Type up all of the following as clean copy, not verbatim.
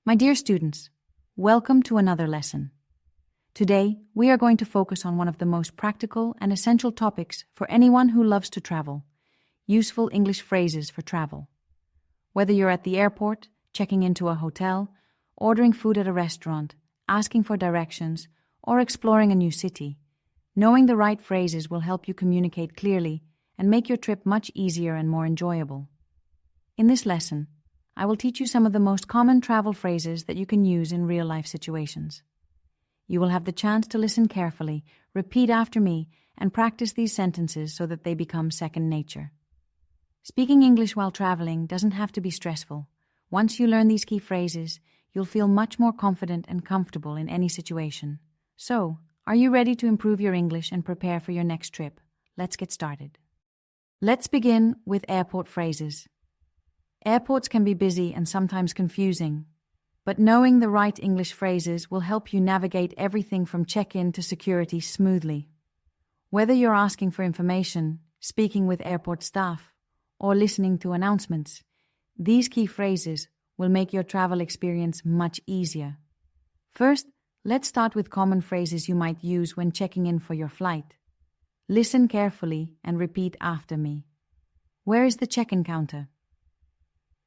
My dear students, welcome to another lesson. Today, we are going to focus on one of the most practical and essential topics for anyone who loves to travel: useful English phrases for travel. Whether you're at the airport, checking into a hotel, ordering food at a restaurant, asking for directions, or exploring a new city, knowing the right phrases will help you communicate clearly and make your trip much easier and more enjoyable. In this lesson, I will teach you some of the most common travel phrases that you can use in real-life situations. You will have the chance to listen carefully, repeat after me, and practice these sentences so that they become second nature. Speaking English while traveling doesn't have to be stressful. Once you learn these key phrases, you'll feel much more confident and comfortable in any situation. So, are you ready to improve your English and prepare for your next trip? Let's get started. Let's begin with airport phrases. Airports can be busy and sometimes confusing, but knowing the right English phrases will help you navigate everything from check-in to security smoothly. Whether you're asking for information, speaking with airport staff, or listening to announcements, these key phrases will make your travel experience much easier. First, let's start with common phrases you might use when checking in for your flight. Listen carefully and repeat after me. Where is the check-in counter?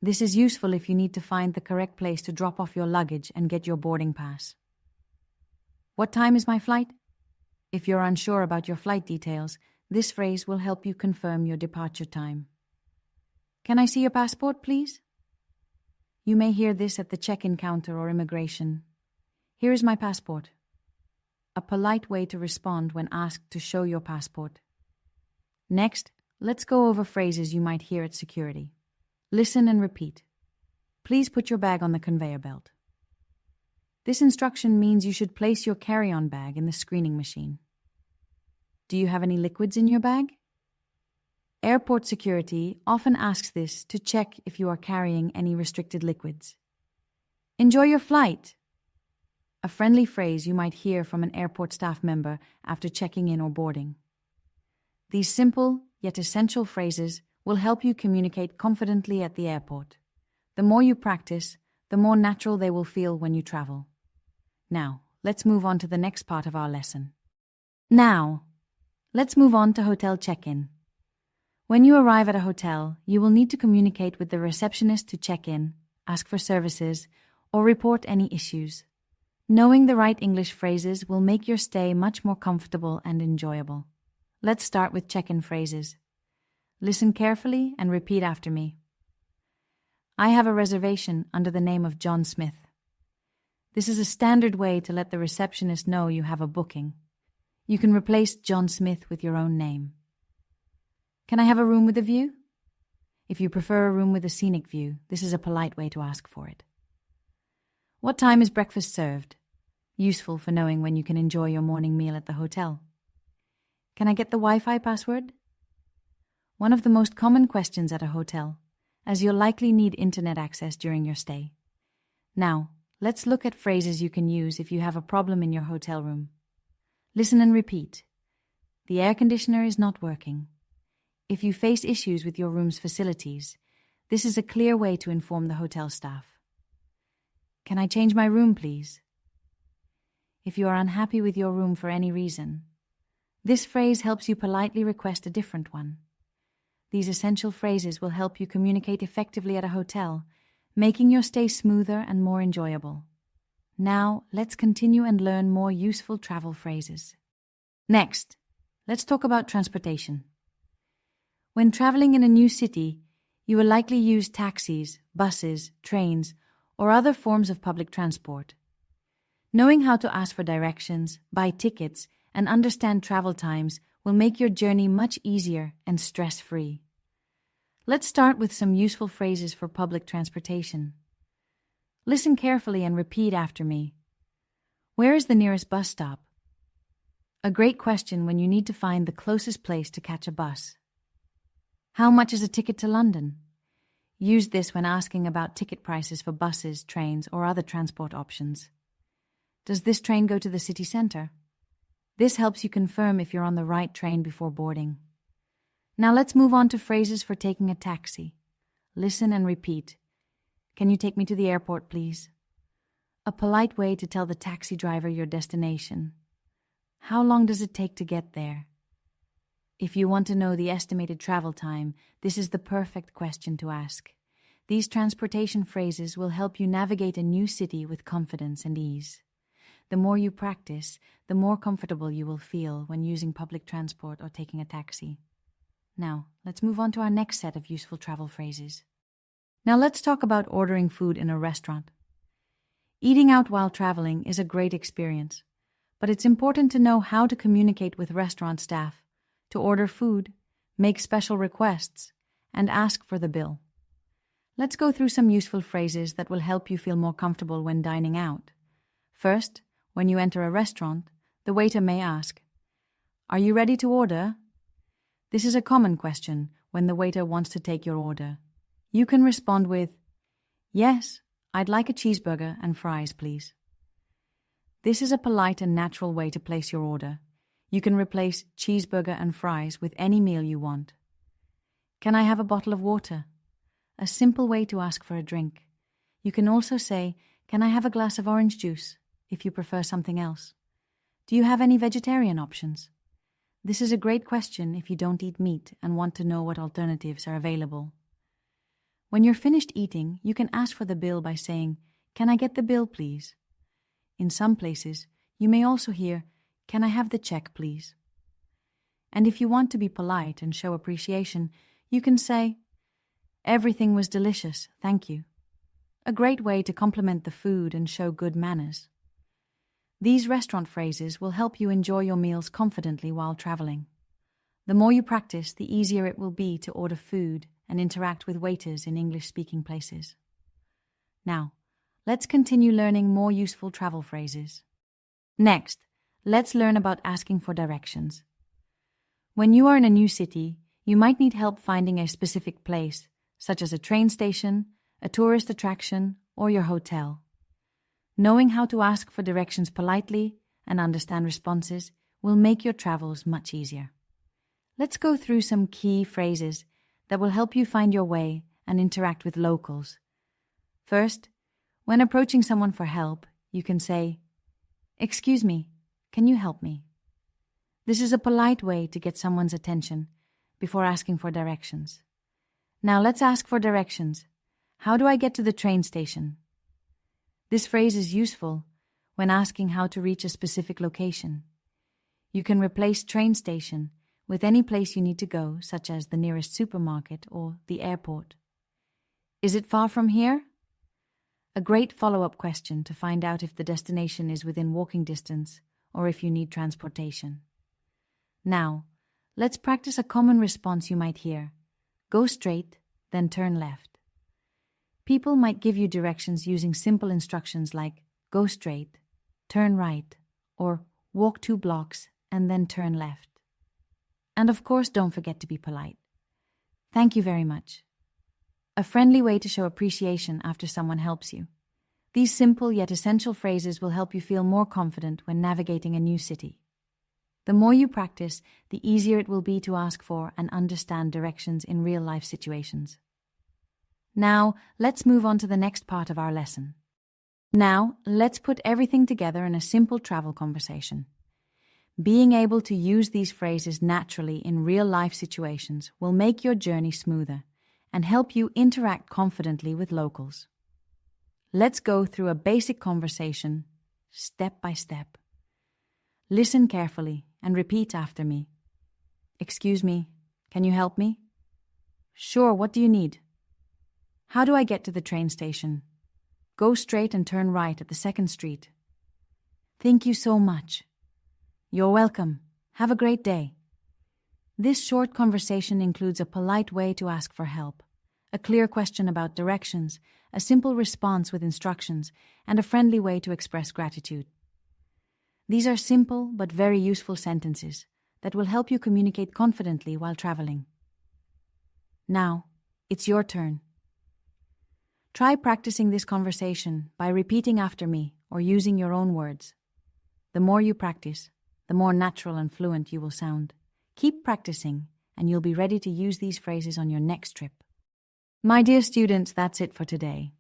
This is useful if you need to find the correct place to drop off your luggage and get your boarding pass. What time is my flight? If you're unsure about your flight details, this phrase will help you confirm your departure time. Can I see your passport, please? You may hear this at the check-in counter or immigration. Here is my passport. A polite way to respond when asked to show your passport. Next, let's go over phrases you might hear at security. Listen and repeat. Please put your bag on the conveyor belt. This instruction means you should place your carry-on bag in the screening machine. Do you have any liquids in your bag? Airport security often asks this to check if you are carrying any restricted liquids. Enjoy your flight. A friendly phrase you might hear from an airport staff member after checking in or boarding. These simple yet essential phrases will help you communicate confidently at the airport. The more you practice, the more natural they will feel when you travel. Now, let's move on to the next part of our lesson. Let's move on to hotel check-in. When you arrive at a hotel, you will need to communicate with the receptionist to check in, ask for services, or report any issues. Knowing the right English phrases will make your stay much more comfortable and enjoyable. Let's start with check-in phrases. Listen carefully and repeat after me. I have a reservation under the name of John Smith. This is a standard way to let the receptionist know you have a booking. You can replace John Smith with your own name. Can I have a room with a view? If you prefer a room with a scenic view, this is a polite way to ask for it. What time is breakfast served? Useful for knowing when you can enjoy your morning meal at the hotel. Can I get the Wi-Fi password? One of the most common questions at a hotel, as you'll likely need internet access during your stay. Now, let's look at phrases you can use if you have a problem in your hotel room. Listen and repeat. The air conditioner is not working. If you face issues with your room's facilities, this is a clear way to inform the hotel staff. Can I change my room, please? If you are unhappy with your room for any reason, this phrase helps you politely request a different one. These essential phrases will help you communicate effectively at a hotel, making your stay smoother and more enjoyable. Now, let's continue and learn more useful travel phrases. Next, let's talk about transportation. When traveling in a new city, you will likely use taxis, buses, trains, or other forms of public transport. Knowing how to ask for directions, buy tickets, and understand travel times will make your journey much easier and stress-free. Let's start with some useful phrases for public transportation. Listen carefully and repeat after me. Where is the nearest bus stop? A great question when you need to find the closest place to catch a bus. How much is a ticket to London? Use this when asking about ticket prices for buses, trains, or other transport options. Does this train go to the city centre? This helps you confirm if you're on the right train before boarding. Now let's move on to phrases for taking a taxi. Listen and repeat. Can you take me to the airport, please? A polite way to tell the taxi driver your destination. How long does it take to get there? If you want to know the estimated travel time, this is the perfect question to ask. These transportation phrases will help you navigate a new city with confidence and ease. The more you practice, the more comfortable you will feel when using public transport or taking a taxi. Now, let's move on to our next set of useful travel phrases. Now let's talk about ordering food in a restaurant. Eating out while traveling is a great experience, but it's important to know how to communicate with restaurant staff, to order food, make special requests, and ask for the bill. Let's go through some useful phrases that will help you feel more comfortable when dining out. First, when you enter a restaurant, the waiter may ask, "Are you ready to order?" This is a common question when the waiter wants to take your order. You can respond with, "Yes, I'd like a cheeseburger and fries, please." This is a polite and natural way to place your order. You can replace cheeseburger and fries with any meal you want. "Can I have a bottle of water?" A simple way to ask for a drink. You can also say, "Can I have a glass of orange juice?" if you prefer something else. "Do you have any vegetarian options?" This is a great question if you don't eat meat and want to know what alternatives are available. When you're finished eating, you can ask for the bill by saying, "Can I get the bill, please?" In some places, you may also hear, "Can I have the check, please?" And if you want to be polite and show appreciation, you can say, "Everything was delicious, thank you." A great way to compliment the food and show good manners. These restaurant phrases will help you enjoy your meals confidently while traveling. The more you practice, the easier it will be to order food and interact with waiters in English-speaking places. Now, let's continue learning more useful travel phrases. Next, let's learn about asking for directions. When you are in a new city, you might need help finding a specific place, such as a train station, a tourist attraction, or your hotel. Knowing how to ask for directions politely and understand responses will make your travels much easier. Let's go through some key phrases that will help you find your way and interact with locals. First, when approaching someone for help, you can say, "Excuse me, can you help me?" This is a polite way to get someone's attention before asking for directions. Now let's ask for directions. How do I get to the train station? This phrase is useful when asking how to reach a specific location. You can replace train station with any place you need to go, such as the nearest supermarket or the airport. Is it far from here? A great follow-up question to find out if the destination is within walking distance or if you need transportation. Now, let's practice a common response you might hear. Go straight, then turn left. People might give you directions using simple instructions like go straight, turn right, or walk 2 blocks and then turn left. And of course, don't forget to be polite. Thank you very much. A friendly way to show appreciation after someone helps you. These simple yet essential phrases will help you feel more confident when navigating a new city. The more you practice, the easier it will be to ask for and understand directions in real-life situations. Now, let's move on to the next part of our lesson. Now, let's put everything together in a simple travel conversation. Being able to use these phrases naturally in real-life situations will make your journey smoother and help you interact confidently with locals. Let's go through a basic conversation, step by step. Listen carefully and repeat after me. "Excuse me, can you help me?" "Sure, what do you need?" "How do I get to the train station?" "Go straight and turn right at the 2nd street." "Thank you so much." "You're welcome. Have a great day." This short conversation includes a polite way to ask for help, a clear question about directions, a simple response with instructions, and a friendly way to express gratitude. These are simple but very useful sentences that will help you communicate confidently while traveling. Now, it's your turn. Try practicing this conversation by repeating after me or using your own words. The more you practice, the more natural and fluent you will sound. Keep practicing, and you'll be ready to use these phrases on your next trip. My dear students, that's it for today.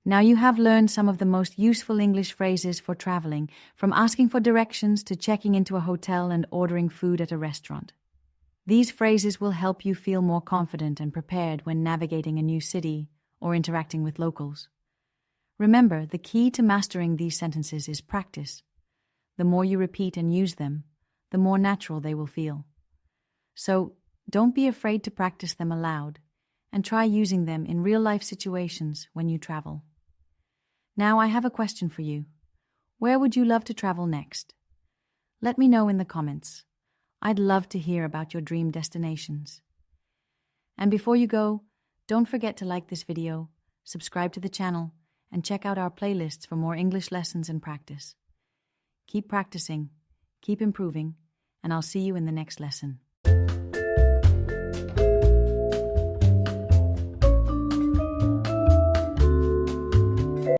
Now you have learned some of the most useful English phrases for traveling, from asking for directions to checking into a hotel and ordering food at a restaurant. These phrases will help you feel more confident and prepared when navigating a new city or interacting with locals. Remember, the key to mastering these sentences is practice. The more you repeat and use them, the more natural they will feel. So, don't be afraid to practice them aloud, and try using them in real-life situations when you travel. Now I have a question for you. Where would you love to travel next? Let me know in the comments. I'd love to hear about your dream destinations. And before you go, don't forget to like this video, subscribe to the channel, and check out our playlists for more English lessons and practice. Keep practicing, keep improving, and I'll see you in the next lesson.